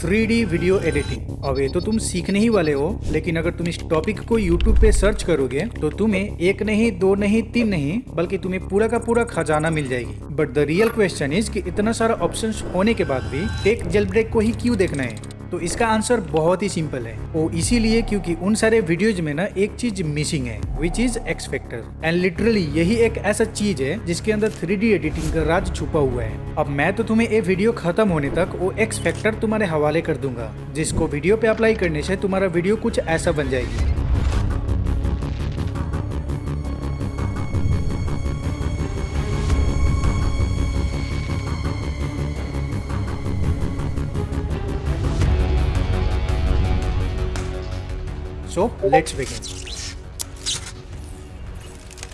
3D video editing. अब ये तो तुम सीखने ही वाले हो, लेकिन अगर तुम इस टॉपिक को YouTube पे सर्च करोगे तो तुम्हें एक नहीं, दो नहीं, तीन नहीं, बल्कि तुम्हें पूरा का पूरा खजाना मिल जाएगी। But the real question is कि इतना सारा ऑप्शंस होने के बाद भी टेक जेलब्रेक को ही क्यों देखना है? तो इसका आंसर बहुत ही सिंपल है। वो इसीलिए क्योंकि उन सारे वीडियोज में ना एक चीज मिसिंग है, which is x factor. And literally यही एक ऐसा चीज है जिसके अंदर 3D एडिटिंग का राज छुपा हुआ है। अब मैं तो तुम्हें ये वीडियो खत्म होने तक वो एक्स फैक्टर तुम्हारे हवाले कर दूंगा, जिसको वीडियो पे अप्लाई करने से तुम्हारा वीडियो कुछ ऐसा बन जाएगी। So let's begin.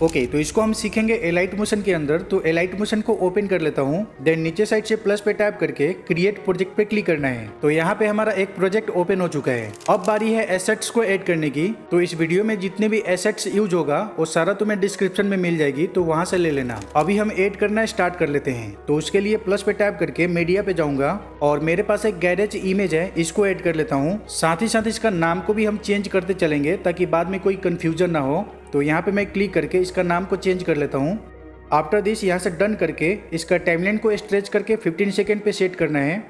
ओके, तो इसको हम सीखेंगे एलाइट मोशन के अंदर। तो एलाइट मोशन को ओपन कर लेता हूँ, देन नीचे साइड से प्लस पे टैप करके क्रिएट प्रोजेक्ट पे क्लिक करना है। तो यहाँ पे हमारा एक प्रोजेक्ट ओपन हो चुका है। अब बारी है एसेट्स को ऐड करने की। तो इस वीडियो में जितने भी एसेट्स यूज होगा वो सारा तुम्हें डिस्क्रिप्शन में मिल जाएगी, तो वहां से ले लेना। अभी हम ऐड करना स्टार्ट कर लेते हैं। तो उसके लिए प्लस पे टैप करके मीडिया पे जाऊंगा और मेरे पास एक गैरेज इमेज है, इसको ऐड कर लेता हूँ। साथ ही साथ इसका नाम को भी हम चेंज करते चलेंगे ताकि बाद में कोई कंफ्यूजन ना हो। तो यहाँ पे मैं क्लिक करके इसका नाम को चेंज कर लेता हूँ। आफ्टर दिस यहाँ से डन करके इसका टाइमलाइन को स्ट्रेच करके 15 सेकेंड पे सेट करना है।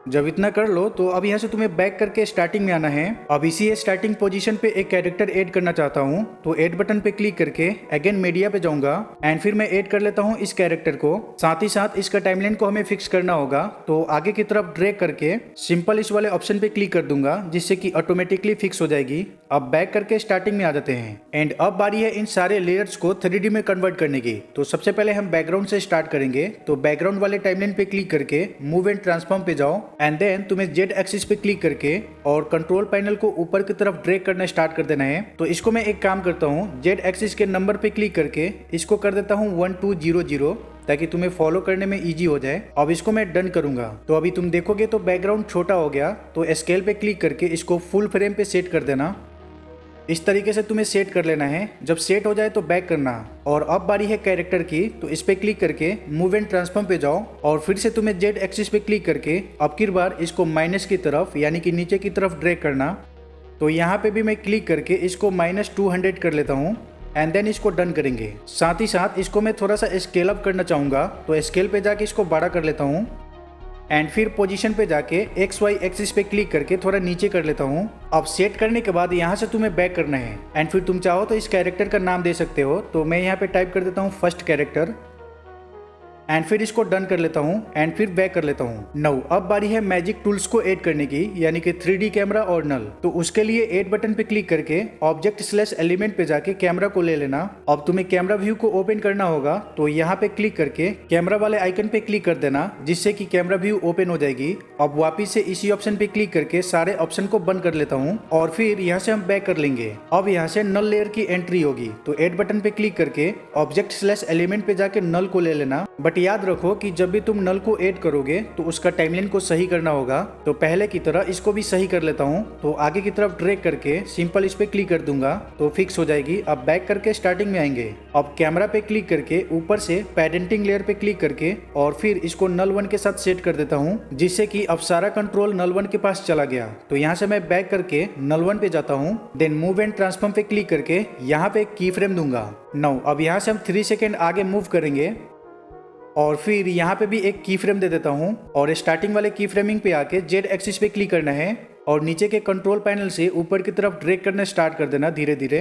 जब इतना कर लो तो अब यहाँ से तुम्हें बैक करके स्टार्टिंग में आना है। अब इसी स्टार्टिंग पोजीशन पे एक कैरेक्टर ऐड करना चाहता हूँ, तो ऐड बटन पे क्लिक करके अगेन मीडिया पे जाऊंगा एंड फिर मैं ऐड कर लेता हूँ इस कैरेक्टर को। साथ ही साथ इसका टाइमलाइन को हमें फिक्स करना होगा, तो आगे की तरफ ड्रैग करके सिंपल इस वाले ऑप्शन पे क्लिक कर दूंगा, जिससे कि ऑटोमेटिकली फिक्स हो जाएगी। अब बैक करके स्टार्टिंग में आ जाते हैं एंड अब बारी है इन सारे लेयर्स को 3D में कन्वर्ट करने की। तो सबसे पहले हम बैकग्राउंड से स्टार्ट करेंगे। तो बैकग्राउंड वाले टाइमलाइन पे क्लिक करके मूव एंड ट्रांसफॉर्म पे जाओ एंड देन तुम्हें जेड एक्सिस पे क्लिक करके और कंट्रोल पैनल को ऊपर की तरफ ड्रैग करना स्टार्ट कर देना है। तो इसको मैं एक काम करता हूँ, जेड एक्सिस के नंबर पे क्लिक करके इसको कर देता हूँ 1200, ताकि तुम्हें फॉलो करने में इजी हो जाए। अब इसको मैं डन करूंगा। तो अभी तुम देखोगे तो बैकग्राउंड छोटा हो गया। तो स्केल पे क्लिक करके इसको फुल फ्रेम पे सेट कर देना। इस तरीके से तुम्हें सेट कर लेना है। जब सेट हो जाए तो बैक करना। और अब बारी है कैरेक्टर की। तो इस पे क्लिक करके मूव एंड ट्रांसफॉर्म पे जाओ और फिर से तुम्हें जेड एक्सिस पे क्लिक करके अब की बार इसको माइनस की तरफ यानी कि नीचे की तरफ ड्रैग करना। तो यहाँ पे भी मैं क्लिक करके इसको -200 कर लेता हूँ एंड देन इसको डन करेंगे। साथ ही साथ इसको मैं थोड़ा सा स्केल अप करना चाहूँगा, तो स्केल पे जाके इसको बड़ा कर लेता हूँ एंड फिर पोजीशन पे जाके XY एक्सिस पे क्लिक करके थोड़ा नीचे कर लेता हूँ। अब सेट करने के बाद यहाँ से तुम्हें बैक करना है एंड फिर तुम चाहो तो इस कैरेक्टर का नाम दे सकते हो। तो मैं यहाँ पे टाइप कर देता हूँ फर्स्ट कैरेक्टर एंड फिर इसको डन कर लेता हूँ एंड फिर बैक कर लेता हूँ। नाउ अब बारी है मैजिक टूल्स को ऐड करने की, यानी कि 3D कैमरा और नल। तो उसके लिए ऐड बटन पे क्लिक करके ऑब्जेक्ट/एलिमेंट पे जाके कैमरा को ले लेना। अब तुम्हें कैमरा व्यू को ओपन करना होगा, तो यहाँ पे क्लिक करके कैमरा वाले आइकन पे क्लिक कर देना, जिससे कि कैमरा व्यू ओपन हो जाएगी। अब वापिस से इसी ऑप्शन पे क्लिक करके सारे ऑप्शन को बंद कर लेता हूँ और फिर यहाँ से हम बैक कर लेंगे। अब यहाँ से नल लेयर की एंट्री होगी। तो ऐड बटन पे क्लिक करके ऑब्जेक्ट/एलिमेंट पे जाके नल को ले लेना। बट याद रखो कि जब भी तुम नल को ऐड करोगे तो उसका टाइमलाइन को सही करना होगा। तो पहले की तरह इसको भी सही कर लेता हूँ। तो आगे की तरफ ड्रैग करके सिंपल इस पे क्लिक कर दूंगा, तो फिक्स हो जाएगी। अब बैक करके स्टार्टिंग में आएंगे। अब कैमरा पे क्लिक करके ऊपर से पेडेंटिंग लेयर पे क्लिक करके और फिर इसको नल 1 के साथ सेट कर देता हूँ, जिससे कि अब सारा कंट्रोल नल 1 के पास चला गया। तो यहाँ से मैं बैक करके नल 1 पे जाता हूँ, देन मूव एंड ट्रांसफॉर्म पे क्लिक करके यहाँ पे एक की फ्रेम दूंगा। नाउ अब यहाँ से हम 3 सेकेंड आगे मूव करेंगे और फिर यहाँ पे भी एक की फ्रेम दे देता हूँ और स्टार्टिंग वाले की फ्रेमिंग पे आके जेड एक्सिस पे क्लिक करना है और नीचे के कंट्रोल पैनल से ऊपर की तरफ ड्रैग करना स्टार्ट कर देना धीरे धीरे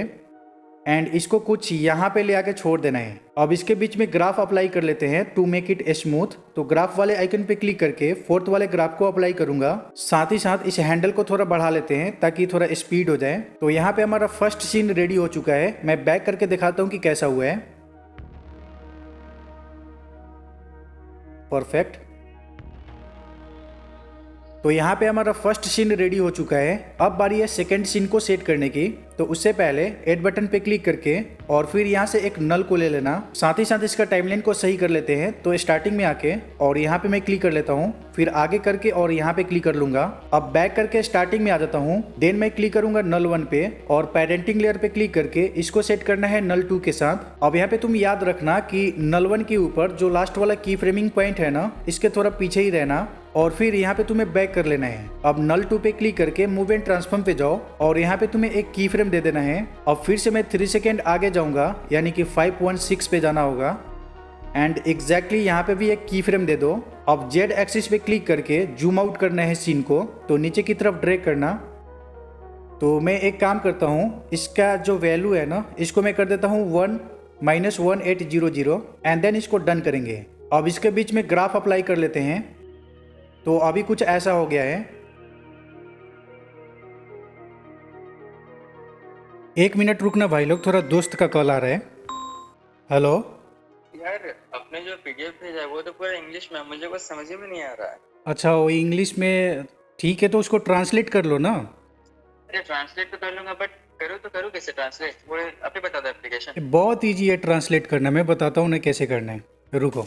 एंड इसको कुछ यहाँ पे ले आके छोड़ देना है। अब इसके बीच में ग्राफ अप्लाई कर लेते हैं टू मेक इट स्मूथ। तो ग्राफ वाले आइकन पे क्लिक करके फोर्थ वाले ग्राफ को अप्लाई करूंगा। साथ ही साथ इस हैंडल को थोड़ा बढ़ा लेते हैं ताकि थोड़ा स्पीड हो जाए। तो यहाँ पे हमारा फर्स्ट सीन रेडी हो चुका है। मैं बैक करके दिखाता हूँ कि कैसा हुआ है। परफेक्ट। तो यहाँ पे हमारा फर्स्ट सीन रेडी हो चुका है। अब बारी है सेकंड सीन को सेट करने की। तो उससे पहले ऐड बटन पे क्लिक करके और फिर यहाँ से एक नल को ले लेना। साथ ही साथ इसका टाइमलाइन को सही कर लेते हैं। तो स्टार्टिंग में आके और यहाँ पे मैं क्लिक कर लेता हूँ, फिर आगे करके और यहाँ पे क्लिक कर लूंगा। अब बैक करके स्टार्टिंग में आ जाता हूँ, देन मैं क्लिक करूंगा नल 1 पे और पेरेंटिंग लेयर पे क्लिक करके इसको सेट करना है नल 2 के साथ। अब यहाँ पे तुम याद रखना कि नल 1 के ऊपर जो लास्ट वाला की फ्रेमिंग पॉइंट है ना, इसके थोड़ा पीछे ही रहना और फिर यहाँ पे तुम्हें बैक कर लेना है। अब नल 2 पे क्लिक करके मूव एंड ट्रांसफॉर्म पे जाओ और यहाँ पे तुम्हें एक की फ्रेम दे देना है। अब फिर से मैं 3 सेकेंड आगे जाऊंगा, यानी कि 516 पे जाना होगा एंड एग्जैक्टली यहाँ पे भी एक की फ्रेम दे दो। अब जेड एक्सिस पे क्लिक करके जूम आउट करना है सीन को, तो नीचे की तरफ ड्रैग करना। तो मैं एक काम करता हूँ, इसका जो वैल्यू है ना, इसको मैं कर देता हूँ 1 -1800 एंड देन इसको डन करेंगे। अब इसके बीच में ग्राफ अप्लाई कर लेते हैं। तो अभी कुछ ऐसा हो गया है। 1 मिनट रुकना भाई लोग, थोड़ा दोस्त का कॉल आ रहा है। हेलो यार, अपने जो पीडीएफ भेजा है वो तो पूरा इंग्लिश में है, मुझे कुछ समझ में नहीं आ रहा है। अच्छा, वो इंग्लिश में ठीक है, तो उसको ट्रांसलेट कर लो ना। अरे ट्रांसलेट तो कर लूंगा, बट करूँ कैसे ट्रांसलेट? वो आप ही बता दो एप्लीकेशन। बहुत इजी है ट्रांसलेट करना, मैं बताता हूँ ना कैसे करना है, रुको।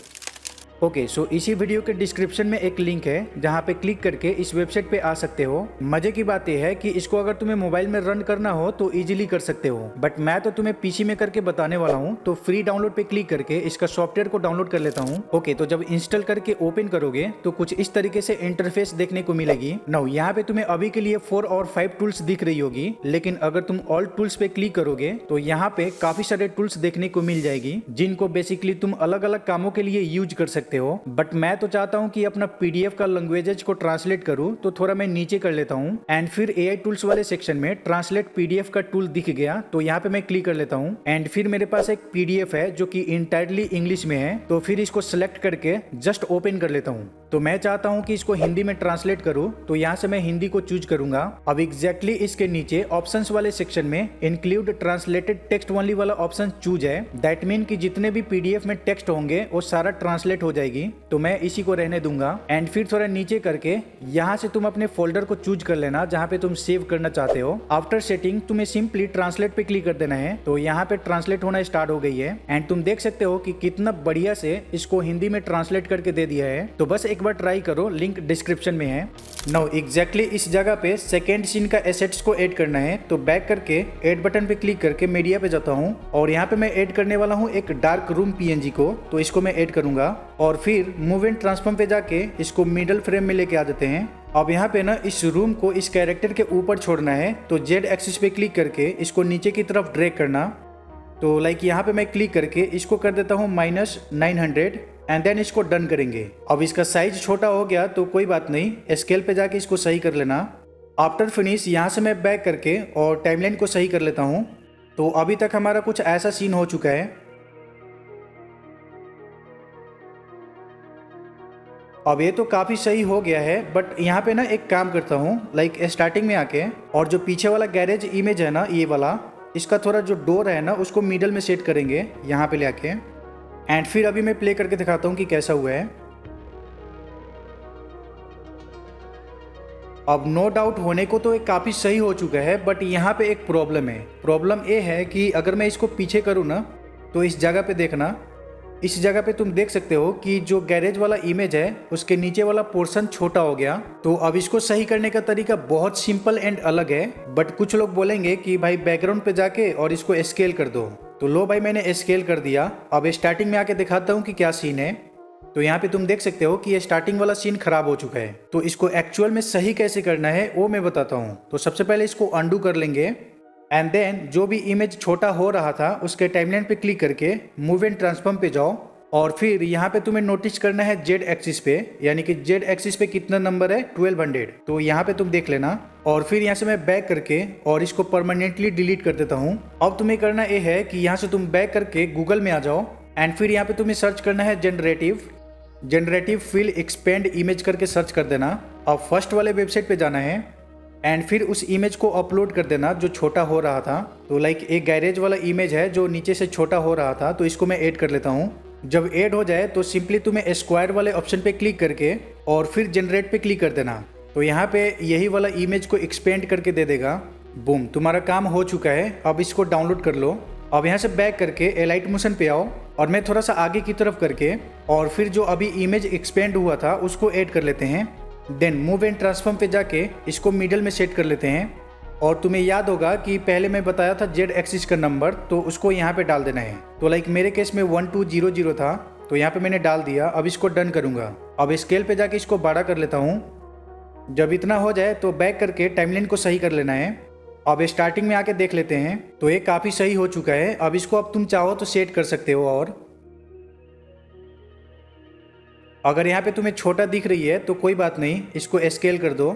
ओके, सो इसी वीडियो के डिस्क्रिप्शन में एक लिंक है जहाँ पे क्लिक करके इस वेबसाइट पे आ सकते हो। मजे की बात यह है कि इसको अगर तुम्हें मोबाइल में रन करना हो तो इजीली कर सकते हो, बट मैं तो तुम्हें पीसी में करके बताने वाला हूँ। तो फ्री डाउनलोड पे क्लिक करके इसका सॉफ्टवेयर को डाउनलोड कर लेता हूँ। ओके, तो जब इंस्टॉल करके ओपन करोगे तो कुछ इस तरीके से इंटरफेस देखने को मिलेगी। नाउ यहाँ पे तुम्हें अभी के लिए 4 और 5 टूल्स दिख रही होगी, लेकिन अगर तुम ऑल टूल्स पे क्लिक करोगे तो यहाँ पे काफी सारे टूल्स देखने को मिल जाएगी, जिनको बेसिकली तुम अलग अलग कामों के लिए यूज कर सकते हो। बट मैं तो चाहता हूं कि अपना पीडीएफ का लैंग्वेजेस को ट्रांसलेट करूं, तो थोड़ा मैं नीचे कर लेता हूं एंड फिर एआई टूल्स वाले सेक्शन में ट्रांसलेट पीडीएफ का टूल दिख गया, तो यहाँ पे मैं क्लिक कर लेता हूं एंड फिर मेरे पास एक पीडीएफ है जो कि इंटायरली इंग्लिश में है। तो फिर इसको सिलेक्ट करके जस्ट ओपन कर लेता हूं। तो मैं चाहता हूं कि इसको हिंदी में ट्रांसलेट करूं, तो यहाँ से मैं हिंदी को चूज करूंगा। अब एग्जैक्टली इसके नीचे ऑप्शंस वाले सेक्शन में इंक्लूड ट्रांसलेटेड टेक्स्ट ओनली वाला ऑप्शन चूज है। दैट मीन कि जितने भी पीडीएफ में टेक्स्ट होंगे वो सारा ट्रांसलेट हो जाएगी, तो मैं इसी को रहने दूंगा। एंड फिर थोड़ा नीचे करके यहाँ से तुम अपने फोल्डर को चूज कर लेना जहाँ पे तुम सेव करना चाहते हो। आफ्टर सेटिंग तुम्हें सिंपली ट्रांसलेट पे क्लिक कर देना है। तो यहाँ पे ट्रांसलेट होना स्टार्ट हो गई है एंड तुम देख सकते हो कि कितना बढ़िया से इसको हिंदी में ट्रांसलेट करके दे दिया है। तो बस एक बार ट्राई करो, लिंक डिस्क्रिप्शन में है। नाउ एग्जैक्टली इस जगह पे सेकेंड सीन का एसेट्स को ऐड करना है। तो बैक करके ऐड बटन पे क्लिक करके मीडिया पे जाता हूँ और यहाँ पे मैं ऐड करने वाला हूँ एक डार्क रूम पीएनजी को, तो इसको मैं ऐड करूंगा और फिर मूव एंड ट्रांसफॉर्म पे जाके इसको मिडल फ्रेम में लेके आ देते हैं। अब यहाँ पे ना इस रूम को इस कैरेक्टर के ऊपर छोड़ना है, तो जेड एक्सिस पे क्लिक करके इसको नीचे की तरफ ड्रैग करना। तो लाइक यहाँ पे मैं क्लिक करके इसको कर देता हूँ -900 एंड देन इसको डन करेंगे। अब इसका साइज छोटा हो गया तो कोई बात नहीं, स्केल पे जाके इसको सही कर लेना। आफ्टर फिनिश यहाँ से मैं बैक करके और टाइमलाइन को सही कर लेता हूँ। तो अभी तक हमारा कुछ ऐसा सीन हो चुका है। अब ये तो काफ़ी सही हो गया है, बट यहाँ पे ना एक काम करता हूँ, लाइक स्टार्टिंग में आके और जो पीछे वाला गैरेज इमेज है ना, ये वाला, इसका थोड़ा जो डोर है ना उसको मिडल में सेट करेंगे यहाँ पे ले आके। एंड फिर अभी मैं प्ले करके दिखाता हूँ कि कैसा हुआ है। अब नो डाउट होने को तो एक काफ़ी सही हो चुका है, बट यहाँ पे एक प्रॉब्लम है। प्रॉब्लम ये है कि अगर मैं इसको पीछे करूँ ना, तो इस जगह पे देखना, इस जगह पे तुम देख सकते हो कि जो गैरेज वाला इमेज है उसके नीचे वाला पोर्शन छोटा हो गया। तो अब इसको सही करने का तरीका बहुत सिंपल एंड अलग है, बट कुछ लोग बोलेंगे कि भाई बैकग्राउंड पे जाके और इसको स्केल कर दो। तो लो भाई, मैंने स्केल कर दिया। अब स्टार्टिंग में आके दिखाता हूँ कि क्या सीन है। तो यहाँ पे तुम देख सकते हो कि ये स्टार्टिंग वाला सीन खराब हो चुका है। तो इसको एक्चुअल में सही कैसे करना है वो मैं बताता हूँ। तो सबसे पहले इसको अंडू कर लेंगे एंड देन जो भी इमेज छोटा हो रहा था उसके टाइमलाइन पे क्लिक करके मूव एंड ट्रांसफॉर्म पे जाओ और फिर यहाँ पे तुम्हें नोटिस करना है जेड एक्सिस पे, यानी कि जेड एक्सिस पे कितना नंबर है 1200। तो यहाँ पे तुम देख लेना और फिर यहाँ से मैं बैक करके और इसको परमानेंटली डिलीट कर देता हूँ। अब तुम्हें करना ये है कि यहाँ से तुम बैक करके गूगल में आ जाओ एंड फिर यहाँ पे तुम्हें सर्च करना है जनरेटिव फिल एक्सपेंड इमेज करके सर्च कर देना। अब फर्स्ट वाले वेबसाइट पे जाना है एंड फिर उस इमेज को अपलोड कर देना जो छोटा हो रहा था। तो लाइक एक गैरेज वाला इमेज है जो नीचे से छोटा हो रहा था, तो इसको मैं ऐड कर लेता हूँ। जब ऐड हो जाए तो सिंपली तुम्हें स्क्वायर वाले ऑप्शन पे क्लिक करके और फिर जनरेट पे क्लिक कर देना। तो यहाँ पे यही वाला इमेज को एक्सपेंड करके दे देगा। बूम, तुम्हारा काम हो चुका है। अब इसको डाउनलोड कर लो। अब यहाँ से बैक करके एलाइट मोशन पे आओ और मैं थोड़ा सा आगे की तरफ करके और फिर जो अभी इमेज एक्सपेंड हुआ था उसको ऐड कर लेते हैं। देन मूव एंड ट्रांसफॉर्म पे जाके इसको मिडल में सेट कर लेते हैं। और तुम्हें याद होगा कि पहले मैं बताया था जेड एक्सिस का नंबर, तो उसको यहाँ पे डाल देना है। तो लाइक मेरे केस में 1200 था, तो यहाँ पे मैंने डाल दिया। अब इसको डन करूँगा। अब स्केल पे जाके इसको बड़ा कर लेता हूँ। जब इतना हो जाए तो बैक करके टाइमलाइन को सही कर लेना है। अब स्टार्टिंग में आके देख लेते हैं, तो ये काफ़ी सही हो चुका है। अब इसको अब तुम चाहो तो सेट कर सकते हो। और अगर यहाँ पे तुम्हें छोटा दिख रही है तो कोई बात नहीं, इसको स्केल कर दो।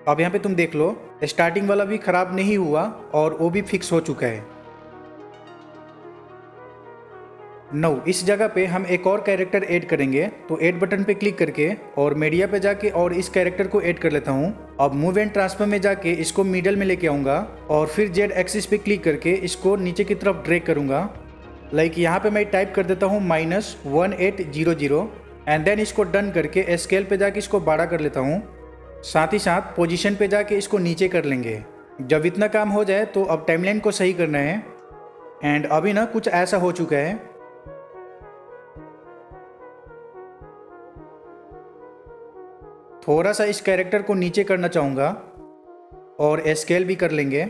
अब यहाँ पे तुम देख लो, स्टार्टिंग वाला भी खराब नहीं हुआ और वो भी फिक्स हो चुका है। नो, इस जगह पे हम एक और कैरेक्टर ऐड करेंगे। तो ऐड बटन पे क्लिक करके और मीडिया पे जाके और इस कैरेक्टर को ऐड कर लेता हूँ। अब मूव एंड ट्रांसफर में जाके इसको मिडल में लेके आऊँगा और फिर जेड एक्सिस पे क्लिक करके इसको नीचे की तरफ ड्रैग करूँगा। लाइक यहाँ पे मैं टाइप कर देता हूँ -1800 एंड देन इसको डन करके स्केल पे जाके इसको बड़ा कर लेता हूँ। साथ ही साथ पोजीशन पे जाके इसको नीचे कर लेंगे। जब इतना काम हो जाए तो अब टाइमलाइन को सही करना है। एंड अभी ना कुछ ऐसा हो चुका है। थोड़ा सा इस कैरेक्टर को नीचे करना चाहूँगा और स्केल भी कर लेंगे।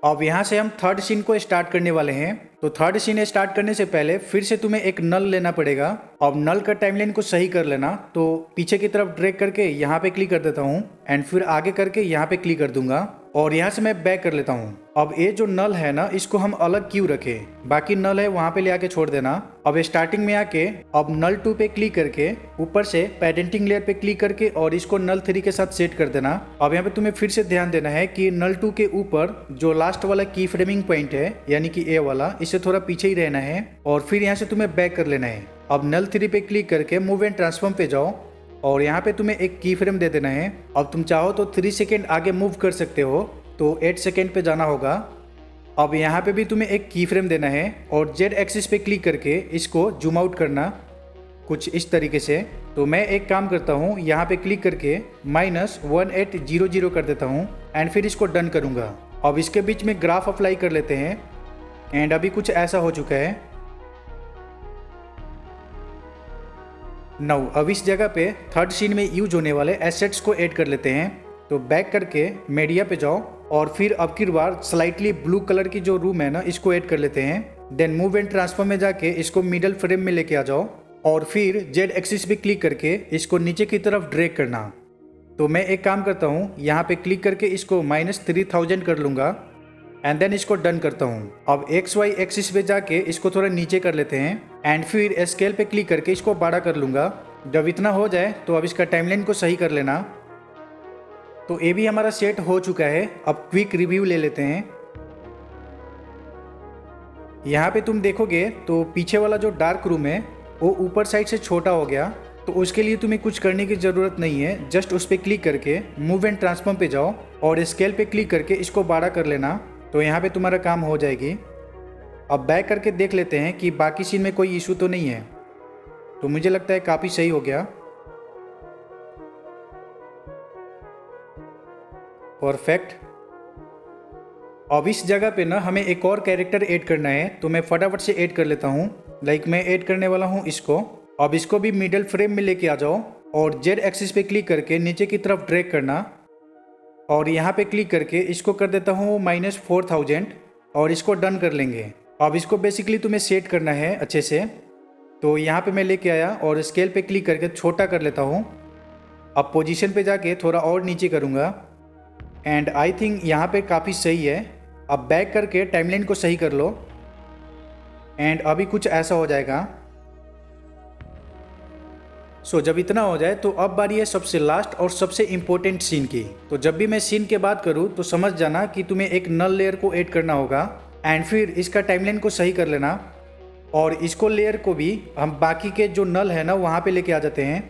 अब यहाँ से हम थर्ड सीन को स्टार्ट करने वाले हैं। तो थर्ड सीन स्टार्ट करने से पहले फिर से तुम्हें एक नल लेना पड़ेगा। अब नल का टाइमलाइन को सही कर लेना। तो पीछे की तरफ ड्रैग करके यहाँ पे क्लिक कर देता हूँ एंड फिर आगे करके यहाँ पे क्लिक कर दूंगा और यहाँ से मैं बैक कर लेता हूँ। अब ये जो नल है ना, इसको हम अलग क्यों रखें, बाकी नल है वहाँ पे ले आके छोड़ देना। अब स्टार्टिंग में आके अब नल 2 पे क्लिक करके ऊपर से पेडेंटिंग लेयर पे क्लिक करके और इसको नल 3 के साथ सेट कर देना। अब यहाँ पे तुम्हें फिर से ध्यान देना है कि नल 2 के ऊपर जो लास्ट वाला की फ्रेमिंग पॉइंट है यानी कि ए वाला, इससे थोड़ा पीछे ही रहना है और फिर यहाँ से तुम्हें बैक कर लेना है। अब नल 3 पे क्लिक करके मूव एंड ट्रांसफॉर्म पे जाओ और यहाँ पे तुम्हें एक की फ्रेम दे देना है। अब तुम चाहो तो 3 सेकेंड आगे मूव कर सकते हो, तो 8 सेकेंड पे जाना होगा। अब यहाँ पे भी तुम्हें एक की फ्रेम देना है और जेड एक्सिस पे क्लिक करके इसको जूम आउट करना कुछ इस तरीके से। तो मैं एक काम करता हूँ, यहाँ पे क्लिक करके -1800 कर देता हूँ एंड फिर इसको डन करूँगा। अब इसके बीच में ग्राफ अप्लाई कर लेते हैं एंड अभी कुछ ऐसा हो चुका है। नाउ अब इस जगह पे थर्ड सीन में यूज होने वाले एसेट्स को ऐड कर लेते हैं। तो बैक करके मीडिया पे जाओ और फिर अब की बार स्लाइटली ब्लू कलर की जो रूम है ना, इसको ऐड कर लेते हैं। देन मूव एंड ट्रांसफर में जाके इसको मिडल फ्रेम में लेके आ जाओ और फिर जेड एक्सिस पे क्लिक करके इसको नीचे की तरफ ड्रैग करना। तो मैं एक काम करता हूँ, यहाँ पे क्लिक करके इसको -3000 कर लूँगा एंड देन इसको डन करता हूँ। अब XY एक्सिस पे जाके इसको थोड़ा नीचे कर लेते हैं एंड फिर स्केल पे क्लिक करके इसको बड़ा कर लूँगा। जब इतना हो जाए तो अब इसका टाइमलाइन को सही कर लेना। तो ये भी हमारा सेट हो चुका है। अब क्विक रिव्यू ले लेते हैं। यहाँ पे तुम देखोगे तो पीछे वाला जो डार्क रूम है वो ऊपर साइड से छोटा हो गया। तो उसके लिए तुम्हें कुछ करने की ज़रूरत नहीं है, जस्ट उस पर क्लिक करके मूव एंड ट्रांसफॉर्म पे जाओ और स्केल पे क्लिक करके इसको बड़ा कर लेना। तो यहाँ पे तुम्हारा काम हो जाएगी। अब बैक करके देख लेते हैं कि बाकी सीन में कोई इशू तो नहीं है। तो मुझे लगता है काफ़ी सही हो गया। परफेक्ट। अब इस जगह पे ना हमें एक और कैरेक्टर ऐड करना है, तो मैं फटाफट से ऐड कर लेता हूँ। लाइक मैं ऐड करने वाला हूँ इसको। अब इसको भी मिडल फ्रेम में लेके आ जाओ और जेड एक्सिस पे क्लिक करके नीचे की तरफ ड्रैग करना और यहाँ पे क्लिक करके इसको कर देता हूँ -4000 और इसको डन कर लेंगे। अब इसको बेसिकली तुम्हें सेट करना है अच्छे से। तो यहाँ पे मैं लेके आया और स्केल पे क्लिक करके छोटा कर लेता हूँ। अब पोजीशन पे जाके थोड़ा और नीचे करूँगा एंड आई थिंक यहाँ पे काफ़ी सही है। अब बैक करके टाइमलाइन को सही कर लो एंड अभी कुछ ऐसा हो जाएगा। सो जब इतना हो जाए तो अब बारी है सबसे लास्ट और सबसे इम्पोर्टेंट सीन की। तो जब भी मैं सीन की बात करूँ तो समझ जाना कि तुम्हें एक नल लेयर को ऐड करना होगा एंड फिर इसका टाइमलाइन को सही कर लेना और इसको लेयर को भी हम बाकी के जो नल है ना वहाँ पे लेके आ जाते हैं।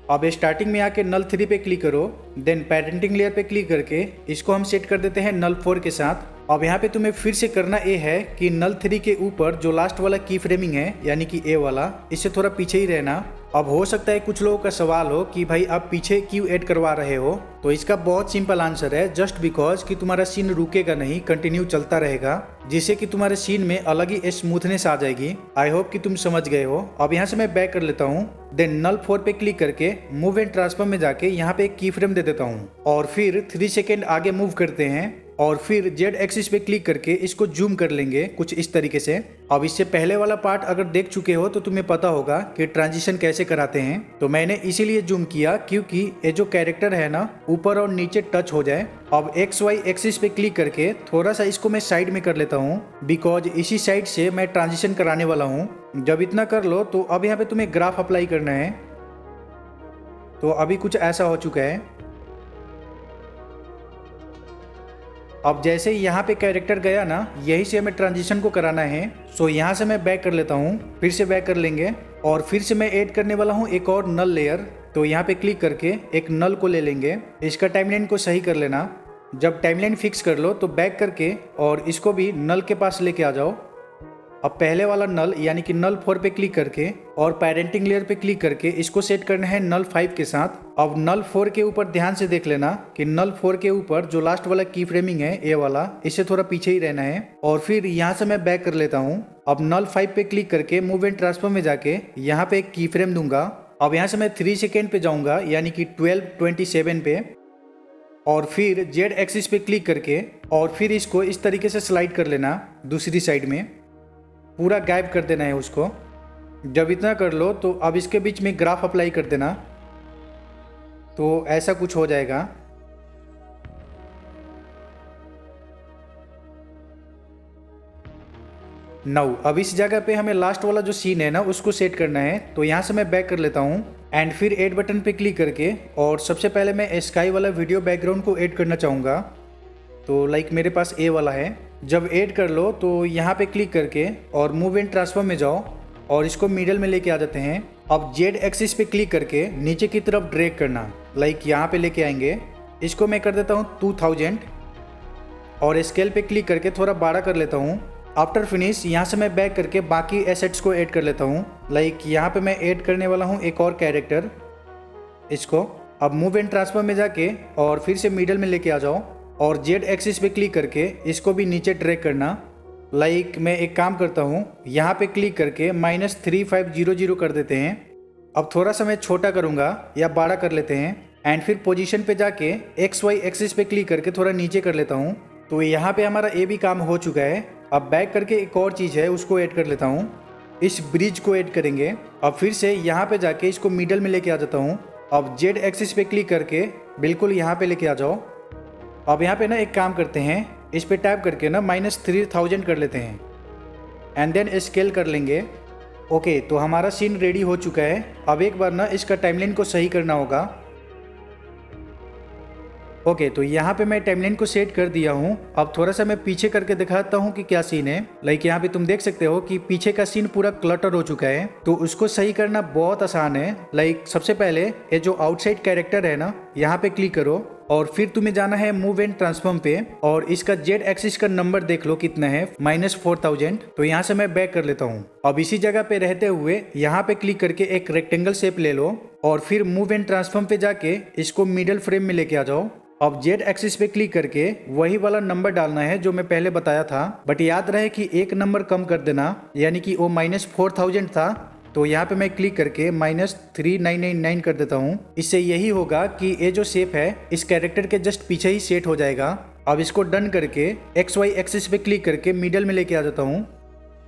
अब स्टार्टिंग में आके नल 3 पे क्लिक करो, देन पेरेंटिंग लेयर पे क्लिक करके इसको हम सेट कर देते हैं नल 4 के साथ। अब यहाँ पे तुम्हें फिर से करना ये है कि नल 3 के ऊपर जो लास्ट वाला की फ्रेमिंग है यानी कि ए वाला, इससे थोड़ा पीछे ही रहना। अब हो सकता है कुछ लोगों का सवाल हो कि भाई आप पीछे क्यों ऐड करवा रहे हो, तो इसका बहुत सिंपल आंसर है, जस्ट बिकॉज कि तुम्हारा सीन रुकेगा नहीं, कंटिन्यू चलता रहेगा, जिससे कि तुम्हारे सीन में अलग ही स्मूथनेस आ जाएगी। आई होप कि तुम समझ गए हो। अब यहाँ से मैं बैक कर लेता हूँ, देन नल 4 पे क्लिक करके मूव एंड ट्रांसफॉर्म में जाके यहाँ पे एक की फ्रेम दे देता हूँ और फिर 3 सेकेंड आगे मूव करते हैं और फिर जेड एक्सिस पे क्लिक करके इसको जूम कर लेंगे कुछ इस तरीके से। अब इससे पहले वाला पार्ट अगर देख चुके हो तो तुम्हें पता होगा कि ट्रांजिशन कैसे कराते हैं। तो मैंने इसीलिए जूम किया क्योंकि ये जो कैरेक्टर है ना ऊपर और नीचे टच हो जाए। अब एक्स वाई एक्सिस पे क्लिक करके थोड़ा सा इसको मैं साइड में कर लेता हूँ, बिकॉज इसी साइड से मैं ट्रांजिशन कराने वाला हूँ। जब इतना कर लो तो अब यहाँ पे तुम्हें ग्राफ अप्लाई करना है। तो अभी कुछ ऐसा हो चुका है। अब जैसे ही यहाँ पे कैरेक्टर गया ना, यही से हमें ट्रांजिशन को कराना है। सो यहाँ से मैं बैक कर लेता हूँ, फिर से बैक कर लेंगे और फिर से मैं ऐड करने वाला हूँ एक और नल लेयर। तो यहाँ पे क्लिक करके एक नल को ले लेंगे, इसका टाइमलाइन को सही कर लेना। जब टाइमलाइन फिक्स कर लो तो बैक करके और इसको भी नल के पास लेके आ जाओ। अब पहले वाला नल यानी कि नल 4 पे क्लिक करके और पेरेंटिंग लेयर पे क्लिक करके इसको सेट करना है नल 5 के साथ। अब नल 4 के ऊपर ध्यान से देख लेना कि नल 4 के ऊपर जो लास्ट वाला की फ्रेमिंग है ये वाला, इससे थोड़ा पीछे ही रहना है। और फिर यहाँ से मैं बैक कर लेता हूँ। अब नल 5 पे क्लिक करके मूव एंड ट्रांसफॉर्म में जाके यहाँ पे एक की फ्रेम दूंगा। अब यहाँ से मैं 3 सेकेंड पे जाऊंगा यानी कि 12:27 पे और फिर जेड एक्सिस पे क्लिक करके और फिर इसको इस तरीके से स्लाइड कर लेना दूसरी साइड में, पूरा गायब कर देना है उसको। जब इतना कर लो तो अब इसके बीच में ग्राफ अप्लाई कर देना, तो ऐसा कुछ हो जाएगा। नाउ अब इस जगह पे हमें लास्ट वाला जो सीन है ना उसको सेट करना है। तो यहाँ से मैं बैक कर लेता हूँ एंड फिर ऐड बटन पे क्लिक करके और सबसे पहले मैं स्काई वाला वीडियो बैकग्राउंड को ऐड करना चाहूँगा। तो लाइक मेरे पास ए वाला है। जब ऐड कर लो तो यहाँ पे क्लिक करके और मूव एंड ट्रांसफॉर्म में जाओ और इसको मिडल में लेके आ जाते हैं। अब जेड एक्सिस पे क्लिक करके नीचे की तरफ ड्रैग करना, लाइक यहाँ पे लेके आएंगे। इसको मैं कर देता हूँ 2000 और स्केल पे क्लिक करके थोड़ा बड़ा कर लेता हूँ। आफ्टर फिनिश यहाँ से मैं बैक करके बाकी एसेट्स को ऐड कर लेता हूँ। लाइक यहाँ पे मैं ऐड करने वाला हूँ एक और कैरेक्टर, इसको। अब मूव एंड ट्रांसफॉर्म में जाके और फिर से मिडल में लेके आ जाओ और जेड एक्सिस पे क्लिक करके इसको भी नीचे ड्रैग करना। लाइक मैं एक काम करता हूँ, यहाँ पे क्लिक करके -3500 कर देते हैं। अब थोड़ा सा मैं छोटा करूँगा या बड़ा कर लेते हैं एंड फिर पोजीशन पे जाके एक्स वाई एक्सिस पे क्लिक करके थोड़ा नीचे कर लेता हूँ। तो यहाँ पे हमारा ये भी काम हो चुका है। अब बैक करके एक और चीज़ है उसको ऐड कर लेता हूँ, इस ब्रिज को ऐड करेंगे। अब फिर से यहाँ पे जाके इसको मिडल में लेके आ जाता हूँ। अब जेड एक्सिस पे क्लिक करके बिल्कुल यहाँ पे लेके आ जाओ। अब यहाँ पे ना एक काम करते हैं, इस पे टैप करके ना -3000 कर लेते हैं एंड देन स्केल कर लेंगे। ओके, तो हमारा सीन रेडी हो चुका है। अब एक बार ना इसका टाइमलाइन को सही करना होगा। ओके, तो यहाँ पे मैं टाइमलाइन को सेट कर दिया हूँ। अब थोड़ा सा मैं पीछे करके दिखाता हूँ कि क्या सीन है। लाइक यहाँ पे तुम देख सकते हो कि पीछे का सीन पूरा क्लटर हो चुका है। तो उसको सही करना बहुत आसान है। लाइक सबसे पहले ये जो आउटसाइड कैरेक्टर है ना, यहाँ पे क्लिक करो और फिर तुम्हें जाना है मूव एंड ट्रांसफॉर्म पे और इसका जेड एक्सिस का नंबर देख लो कितना है, -4000। तो यहाँ से मैं बैक कर लेता हूँ। अब इसी जगह पे रहते हुए यहाँ पे क्लिक करके एक रेक्टेंगल शेप ले लो और फिर मूव एंड ट्रांसफॉर्म पे जाके इसको मिडल फ्रेम में लेके आ जाओ। अब जेड एक्सिस पे क्लिक करके वही वाला नंबर डालना है जो मैं पहले बताया था, बट याद रहे कि एक नंबर कम कर देना, यानी कि वो -4000 था। तो यहाँ पे मैं क्लिक करके -3999 कर देता हूँ। इससे यही होगा कि ये जो शेप है इस कैरेक्टर के जस्ट पीछे ही सेट हो जाएगा। अब इसको डन करके एक्स वाई एक्सिस पे क्लिक करके मिडल में लेके आ जाता हूँ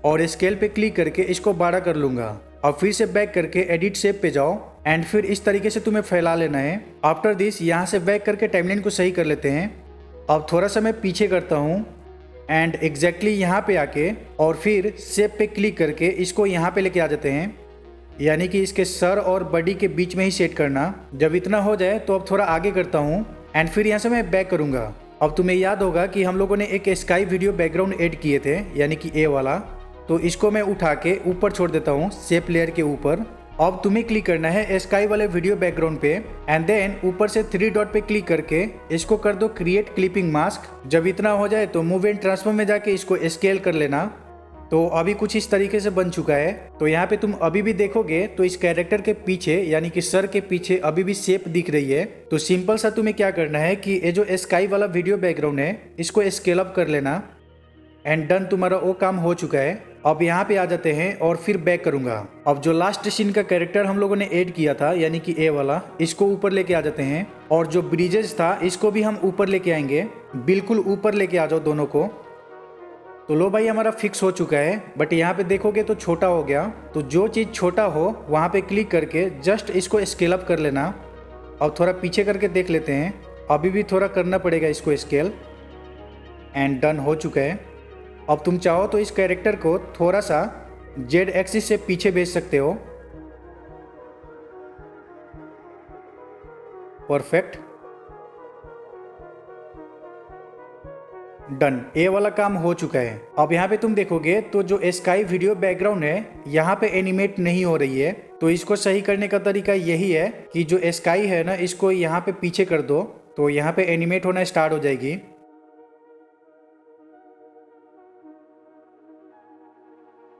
और स्केल पे क्लिक करके इसको बड़ा कर लूंगा। अब फिर से बैक करके एडिट शेप पे जाओ एंड फिर इस तरीके से तुम्हें फैला लेना है। आफ्टर दिस यहाँ से बैक करके टाइमलाइन को सही कर लेते हैं। अब थोड़ा सा मैं पीछे करता हूँ एंड एग्जैक्टली यहाँ पे आके और फिर शेप पे क्लिक करके इसको यहाँ पे लेके आ जाते हैं, यानी कि इसके सर और बॉडी के बीच में ही सेट करना। जब इतना हो जाए तो अब थोड़ा आगे करता हूँ एंड फिर यहाँ से मैं बैक करूँगा। अब तुम्हें याद होगा कि हम लोगों ने एक स्काई वीडियो बैकग्राउंड ऐड किए थे, यानी कि ए वाला। तो इसको मैं उठा के ऊपर छोड़ देता हूँ शेप लेयर के ऊपर। अब तुम्हें क्लिक करना है स्काई वाले वीडियो बैकग्राउंड पे एंड देन ऊपर से 3 डॉट पे क्लिक करके इसको कर दो क्रिएट क्लिपिंग मास्क। जब इतना हो जाए तो मूव एंड ट्रांसफॉर्म में जाके इसको स्केल कर लेना। तो अभी कुछ इस तरीके से बन चुका है। तो यहाँ पे तुम अभी भी देखोगे तो इस कैरेक्टर के पीछे यानी कि सर के पीछे अभी भी शेप दिख रही है। तो सिंपल सा तुम्हें क्या करना है कि ये जो स्काई वाला वीडियो बैकग्राउंड है इसको स्केल अप कर लेना एंड डन, तुम्हारा वो काम हो चुका है। अब यहाँ पे आ जाते हैं और फिर बैक करूंगा। अब जो लास्ट सीन का कैरेक्टर हम लोगों ने ऐड किया था यानी कि ए वाला, इसको ऊपर लेके आ जाते हैं। और जो ब्रिजेस था इसको भी हम ऊपर लेके आएंगे, बिल्कुल ऊपर लेके आ जाओ दोनों को। तो लो भाई हमारा फिक्स हो चुका है, बट यहाँ पे देखोगे तो छोटा हो गया। तो जो चीज़ छोटा हो वहाँ पे क्लिक करके जस्ट इसको स्केल अप कर लेना। अब थोड़ा पीछे करके देख लेते हैं, अभी भी थोड़ा करना पड़ेगा इसको स्केल। एंड डन हो चुका है। अब तुम चाहो तो इस कैरेक्टर को थोड़ा सा जेड एक्सिस से पीछे भेज सकते हो। परफेक्ट, डन, ये वाला काम हो चुका है। अब यहाँ पे तुम देखोगे तो जो स्काई वीडियो बैकग्राउंड है यहाँ पे एनिमेट नहीं हो रही है। तो इसको सही करने का तरीका यही है कि जो स्काई है ना इसको यहाँ पे पीछे कर दो, तो यहाँ पे एनिमेट होना स्टार्ट हो जाएगी।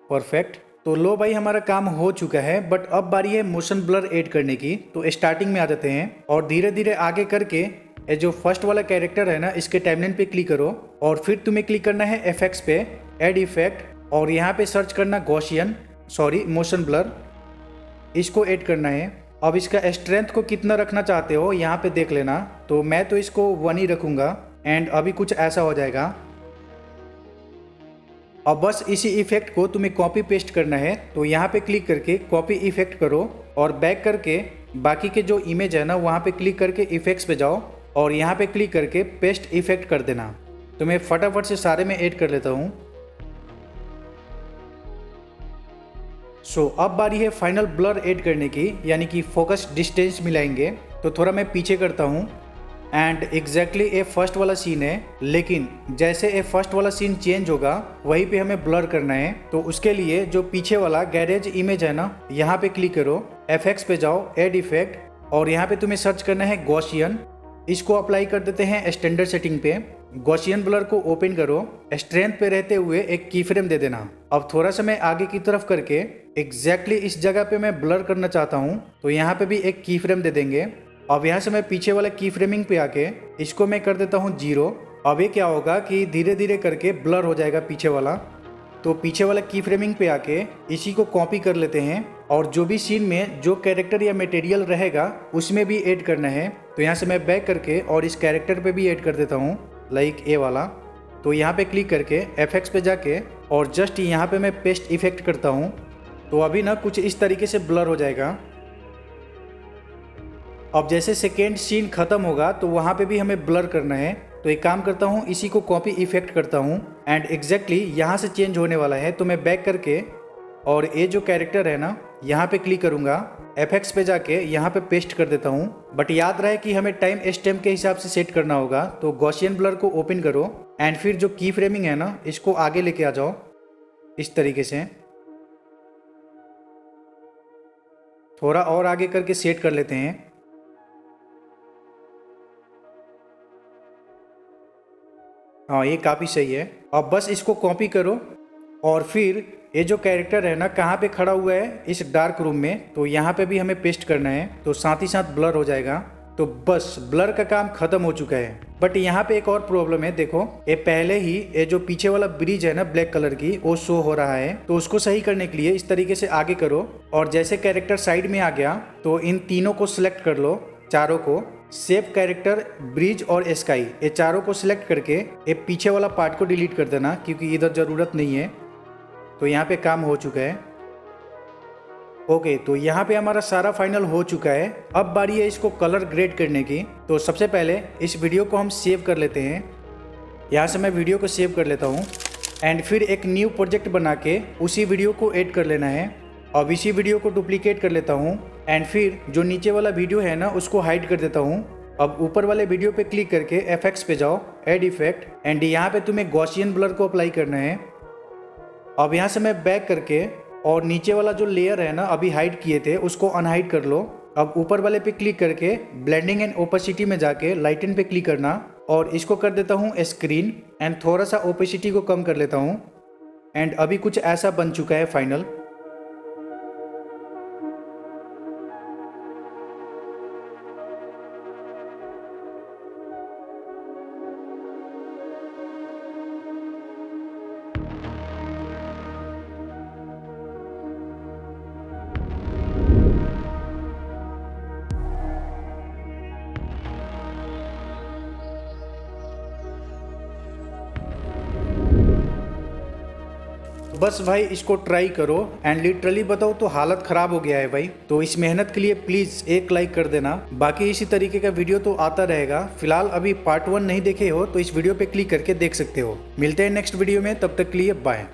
परफेक्ट। तो लो भाई हमारा काम हो चुका है, बट अब बारी है मोशन ब्लर ऐड करने की। तो स्टार्टिंग में आ जाते हैं और धीरे धीरे आगे करके ये जो फर्स्ट वाला कैरेक्टर है ना इसके टाइमलाइन पे क्लिक करो और फिर तुम्हें क्लिक करना है एफएक्स पे, ऐड इफेक्ट, और यहाँ पे सर्च करना गॉसियन मोशन ब्लर, इसको ऐड करना है। अब इसका स्ट्रेंथ को कितना रखना चाहते हो यहाँ पे देख लेना। तो मैं तो इसको 1 ही रखूँगा एंड अभी कुछ ऐसा हो जाएगा। अब बस इसी इफेक्ट को तुम्हें कॉपी पेस्ट करना है। तो यहाँ पे क्लिक करके कॉपी इफेक्ट करो और बैक करके बाकी के जो इमेज है ना वहाँ पे क्लिक करके इफेक्ट्स पे जाओ और यहाँ पे क्लिक करके पेस्ट इफेक्ट कर देना। तो मैं फटाफट से सारे में ऐड कर लेता हूँ। सो अब बारी है फाइनल ब्लर ऐड करने की, यानी कि फोकस डिस्टेंस मिलाएंगे। तो थोड़ा मैं पीछे करता हूँ एंड एग्जैक्टली ये फर्स्ट वाला सीन है, लेकिन जैसे ये फर्स्ट वाला सीन चेंज होगा वहीं पे हमें ब्लर करना है। तो उसके लिए जो पीछे वाला गैरेज इमेज है ना यहाँ पे क्लिक करो, एफएक्स पे जाओ, ऐड इफेक्ट, और यहाँ पे तुम्हें सर्च करना है गॉसियन। इसको अप्लाई कर देते हैं स्टैंडर्ड सेटिंग पे। गॉसियन ब्लर को ओपन करो, स्ट्रेंथ पे रहते हुए एक की फ्रेम दे देना। अब थोड़ा सा मैं आगे की तरफ करके एग्जैक्टली इस जगह पे मैं ब्लर करना चाहता हूँ, तो यहाँ पे भी एक की फ्रेम दे देंगे। अब यहाँ से मैं पीछे वाला की फ्रेमिंग पे आके इसको मैं कर देता हूँ 0। अब ये क्या होगा कि धीरे धीरे करके ब्लर हो जाएगा पीछे वाला। तो पीछे वाला की फ्रेमिंग पे आके इसी को कॉपी कर लेते हैं और जो भी सीन में जो कैरेक्टर या मटेरियल रहेगा उसमें भी ऐड करना है। तो यहाँ से मैं बैक करके और इस कैरेक्टर पे भी ऐड कर देता हूँ, लाइक ए वाला। तो यहाँ पे क्लिक करके एफएक्स पे जाके और जस्ट यहाँ पे मैं पेस्ट इफेक्ट करता हूँ। तो अभी ना कुछ इस तरीके से ब्लर हो जाएगा। अब जैसे सेकेंड सीन खत्म होगा तो वहाँ पे भी हमें ब्लर करना है। तो एक काम करता हूँ, इसी को कॉपी इफेक्ट करता हूँ एंड एग्जैक्टली यहाँ से चेंज होने वाला है। तो मैं बैक करके और ये जो कैरेक्टर है ना यहाँ पे क्लिक करूँगा, एफएक्स पे जाके यहाँ पे पेस्ट कर देता हूँ। बट याद रहे कि हमें टाइम स्टैम्प के हिसाब से सेट करना होगा। तो गॉसियन ब्लर को ओपन करो एंड फिर जो की फ्रेमिंग है ना इसको आगे लेके आ जाओ इस तरीके से। थोड़ा और आगे करके सेट कर लेते हैं। हाँ ये काफ़ी सही है। अब बस इसको कॉपी करो और फिर ये जो कैरेक्टर है ना कहाँ पे खड़ा हुआ है इस डार्क रूम में, तो यहाँ पे भी हमें पेस्ट करना है। तो साथ ही साथ ब्लर हो जाएगा। तो बस ब्लर का काम खत्म हो चुका है। बट यहाँ पे एक और प्रॉब्लम है, देखो ये पहले ही ये जो पीछे वाला ब्रिज है ना ब्लैक कलर की वो शो हो रहा है। तो उसको सही करने के लिए इस तरीके से आगे करो और जैसे कैरेक्टर साइड में आ गया तो इन तीनों को सिलेक्ट कर लो, चारों को, सेव कैरेक्टर, ब्रिज और स्काई, ये चारों को सिलेक्ट करके ये पीछे वाला पार्ट को डिलीट कर देना क्योंकि इधर ज़रूरत नहीं है। तो यहाँ पे काम हो चुका है। ओके, तो यहाँ पे हमारा सारा फाइनल हो चुका है। अब बारी है इसको कलर ग्रेड करने की। तो सबसे पहले इस वीडियो को हम सेव कर लेते हैं। यहाँ से मैं वीडियो को सेव कर लेता हूँ एंड फिर एक न्यू प्रोजेक्ट बना के उसी वीडियो को ऐड कर लेना है। अब इसी वीडियो को डुप्लीकेट कर लेता हूँ एंड फिर जो नीचे वाला वीडियो है ना उसको हाइड कर देता हूँ। अब ऊपर वाले वीडियो पे क्लिक करके एफएक्स पे जाओ, ऐड इफेक्ट, एंड यहाँ पे तुम्हें गॉसियन ब्लर को अप्लाई करना है। अब यहाँ से मैं बैक करके और नीचे वाला जो लेयर है ना अभी हाइड किए थे उसको अनहाइड कर लो। अब ऊपर वाले पे क्लिक करके ब्लेंडिंग एंड ओपेसिटी में जाके लाइटन पे क्लिक करना और इसको कर देता हूँ स्क्रीन एंड थोड़ा सा ओपेसिटी को कम कर लेता हूँ एंड अभी कुछ ऐसा बन चुका है फाइनल। बस भाई इसको ट्राई करो एंड लिटरली बताओ तो हालत खराब हो गया है भाई। तो इस मेहनत के लिए प्लीज एक लाइक कर देना। बाकी इसी तरीके का वीडियो तो आता रहेगा। फिलहाल अभी पार्ट 1 नहीं देखे हो तो इस वीडियो पे क्लिक करके देख सकते हो। मिलते हैं नेक्स्ट वीडियो में, तब तक के लिए बाय।